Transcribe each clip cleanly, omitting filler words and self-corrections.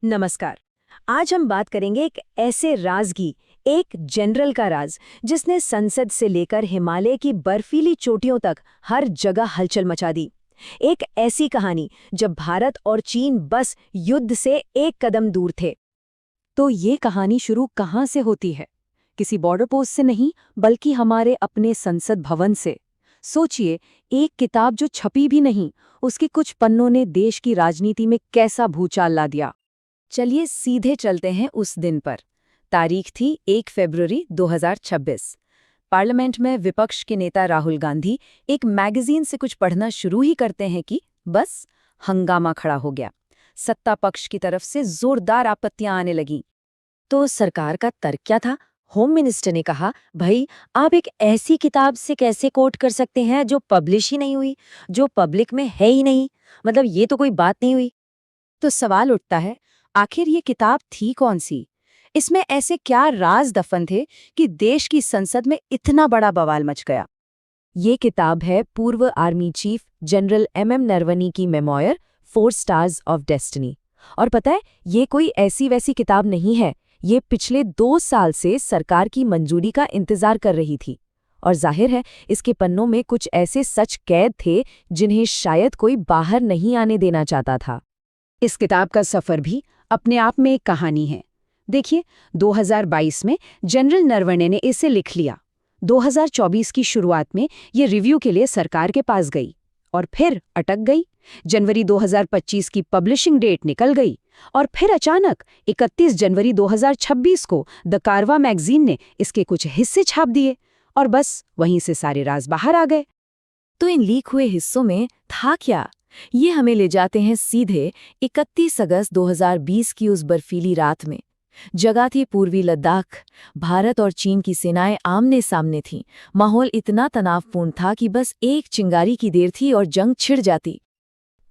नमस्कार। आज हम बात करेंगे एक ऐसे राज की, एक जनरल का राज जिसने संसद से लेकर हिमालय की बर्फीली चोटियों तक हर जगह हलचल मचा दी। एक ऐसी कहानी जब भारत और चीन बस युद्ध से एक कदम दूर थे। तो ये कहानी शुरू कहाँ से होती है? किसी बॉर्डर पोस्ट से नहीं, बल्कि हमारे अपने संसद भवन से। सोचिए, एक किताब जो छपी भी नहीं, उसके कुछ पन्नों ने देश की राजनीति में कैसा भूचाल ला दिया। चलिए सीधे चलते हैं उस दिन पर। तारीख थी 1 फरवरी 2026। पार्लियामेंट में विपक्ष के नेता राहुल गांधी एक मैगजीन से कुछ पढ़ना शुरू ही करते हैं कि बस हंगामा खड़ा हो गया। सत्ता पक्ष की तरफ से जोरदार आपत्तियां आने लगीं। तो सरकार का तर्क क्या था? होम मिनिस्टर ने कहा, भाई आप एक ऐसी किताब से कैसे कोट कर सकते हैं जो पब्लिश ही नहीं हुई, जो पब्लिक में है ही नहीं, मतलब ये तो कोई बात नहीं हुई। तो सवाल उठता है, आखिर ये किताब थी कौन सी? इसमें ऐसे क्या राज दफन थे कि देश की संसद में इतना बड़ा बवाल मच गया? ये किताब है पूर्व army chief general M Naravane की मेमोयर 4 स्टार्स ऑफ डेस्टिनी। और पता है, ये कोई ऐसी वैसी किताब नहीं है। ये पिछले 2 साल से सरकार की मंजूरी का इंतजार कर रही थी। और जाहिर है, इसके पन्नों में कुछ ऐसे सच कैद थे जिन्हें शायद कोई बाहर नहीं आने देना चाहता था। इस किताब का सफर भी अपने आप में एक कहानी है। देखिए, 2022 में जनरल नरवणे ने इसे लिख लिया। 2024 की शुरुआत में ये रिव्यू के लिए सरकार के पास गई और फिर अटक गई। जनवरी 2025 की पब्लिशिंग डेट निकल गई और फिर अचानक 31 जनवरी 2026 को द कारवा मैगजीन ने इसके कुछ हिस्से छाप दिए और बस वहीं से सारे राज बाहर आ गए। तो इन लीक हुए हिस्सों में था क्या? ये हमें ले जाते हैं सीधे 31 अगस्त 2020 की उस बर्फीली रात में। जगह थी पूर्वी लद्दाख। भारत और चीन की सेनाएं आमने सामने थीं। माहौल इतना तनावपूर्ण था कि बस एक चिंगारी की देर थी और जंग छिड़ जाती।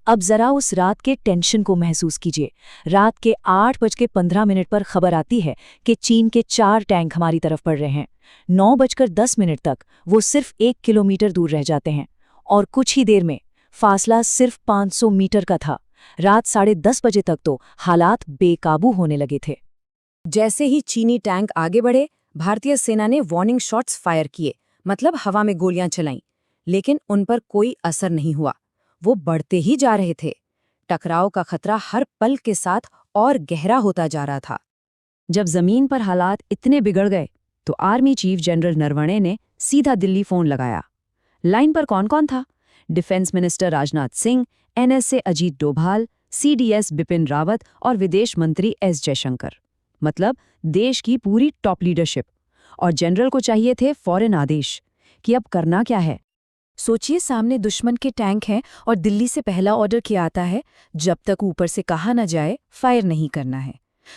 अब जरा उस रात के टेंशन को महसूस कीजिए। रात के 8:15 पर खबर आती है कि चीन के 4 टैंक हमारी तरफ पड़ रहे हैं। 9:10 तक वो सिर्फ 1 किलोमीटर दूर रह जाते हैं और कुछ ही देर में फासला सिर्फ 500 मीटर का था। रात 10:30 बजे तक तो हालात बेकाबू होने लगे थे। जैसे ही चीनी टैंक आगे बढ़े, भारतीय सेना ने वार्निंग शॉट्स फायर किए, मतलब हवा में गोलियां चलाईं, लेकिन उन पर कोई असर नहीं हुआ। वो बढ़ते ही जा रहे थे। टकराव का खतरा हर पल के साथ और गहरा होता जा रहा था। जब जमीन पर हालात इतने बिगड़ गए तो आर्मी चीफ जनरल नरवणे ने सीधा दिल्ली फोन लगाया। लाइन पर कौन कौन था? Defence minister Rajnath Singh, NSA Ajit Doval, CDS Bipin Rawat और विदेश मंत्री S जयशंकर। मतलब देश की पूरी टॉप लीडरशिप। और जनरल को चाहिए थे फौरन आदेश कि अब करना क्या है। सोचिए, सामने दुश्मन के टैंक हैं और दिल्ली से पहला ऑर्डर किया आता है, जब तक ऊपर से कहा न जाए फायर नहीं करना है।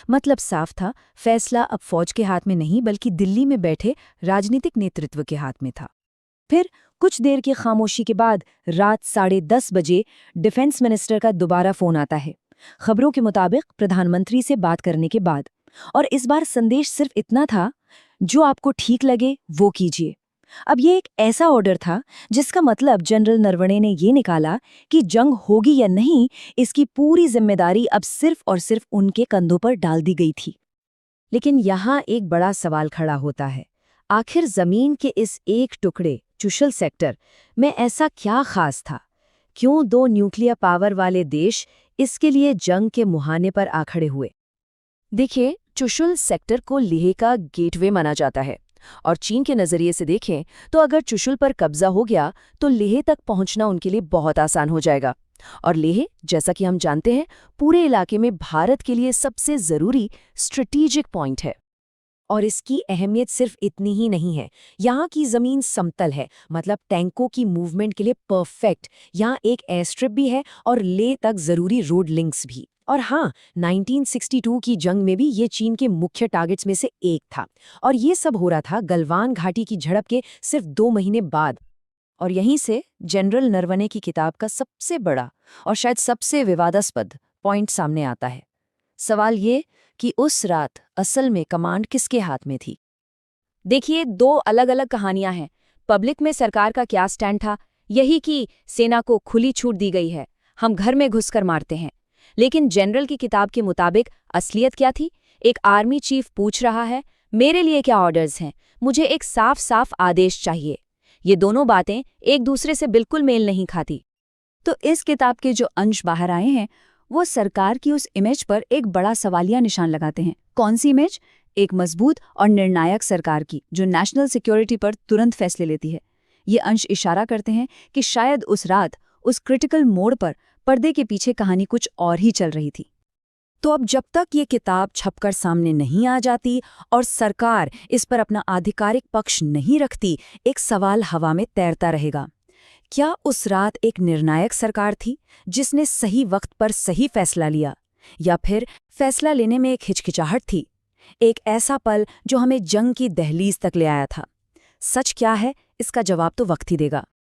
मतलब साफ था, फैसला अब फौज के हाथ में नहीं बल्कि दिल्ली में बैठे राजनीतिक नेतृत्व के हाथ में था। फिर कुछ देर की खामोशी के बाद रात 10:30 बजे डिफेंस मिनिस्टर का दोबारा फोन आता है, खबरों के मुताबिक प्रधानमंत्री से बात करने के बाद। और इस बार संदेश सिर्फ इतना था, जो आपको ठीक लगे वो कीजिए। अब ये एक ऐसा ऑर्डर था जिसका मतलब जनरल नरवणे ने ये निकाला कि जंग होगी या नहीं, इसकी पूरी जिम्मेदारी अब सिर्फ और सिर्फ उनके कंधों पर डाल दी गई थी। लेकिन यहाँ एक बड़ा सवाल खड़ा होता है, आखिर जमीन के इस एक टुकड़े चुशल सेक्टर में ऐसा क्या खास था? क्यों 2 न्यूक्लियर पावर वाले देश इसके लिए जंग के मुहाने पर आ खड़े हुए? देखिए, चुशल सेक्टर को लेह का गेटवे माना जाता है और चीन के नजरिए से देखें तो अगर चुशल पर कब्जा हो गया तो लेह तक पहुंचना उनके लिए बहुत आसान हो जाएगा। और लेह, जैसा कि हम जानते हैं, पूरे इलाके में भारत के लिए सबसे जरूरी स्ट्रेटेजिक पॉइंट है। और इसकी अहमियत सिर्फ इतनी ही नहीं है। यहाँ की जमीन समतल है, मतलब टैंकों की मूवमेंट के लिए परफेक्ट। यहाँ एक एयर स्ट्रिप भी है और लेह तक जरूरी रोड लिंक्स भी। और हाँ, 1962 की जंग में भी ये चीन के मुख्य टारगेट्स में से एक था। और ये सब हो रहा था गलवान घाटी की झड़प के सिर्फ 2 महीने बाद। और यहीं से जनरल नरवणे की किताब का सबसे बड़ा और शायद सबसे विवादास्पद पॉइंट सामने आता है। सवाल ये कि उस रात असल में कमांड किसके हाथ में थी? देखिए, 2 अलग अलग कहानियां हैं। पब्लिक में सरकार का क्या स्टैंड था? यही कि सेना को खुली छूट दी गई है, हम घर में घुसकर मारते हैं। लेकिन जनरल की किताब के मुताबिक असलियत क्या थी? एक आर्मी चीफ पूछ रहा है, मेरे लिए क्या ऑर्डर्स हैं? मुझे एक साफ साफ आदेश चाहिए। ये दोनों बातें एक दूसरे से बिल्कुल मेल नहीं खाती। तो इस किताब के जो अंश बाहर आए हैं वो सरकार की उस इमेज पर एक बड़ा सवालिया निशान लगाते हैं। कौन सी इमेज? एक मजबूत और निर्णायक सरकार की, जो नेशनल सिक्योरिटी पर तुरंत फैसले लेती है। ये अंश इशारा करते हैं कि शायद उस रात, उस क्रिटिकल मोड़ पर पर्दे के पीछे कहानी कुछ और ही चल रही थी। तो अब जब तक ये किताब छपकर सामने नहीं आ जाती और सरकार इस पर अपना आधिकारिक पक्ष नहीं रखती, एक सवाल हवा में तैरता रहेगा। क्या उस रात एक निर्णायक सरकार थी जिसने सही वक्त पर सही फैसला लिया, या फिर फैसला लेने में एक हिचकिचाहट थी, एक ऐसा पल जो हमें जंग की दहलीज तक ले आया था? सच क्या है, इसका जवाब तो वक्त ही देगा।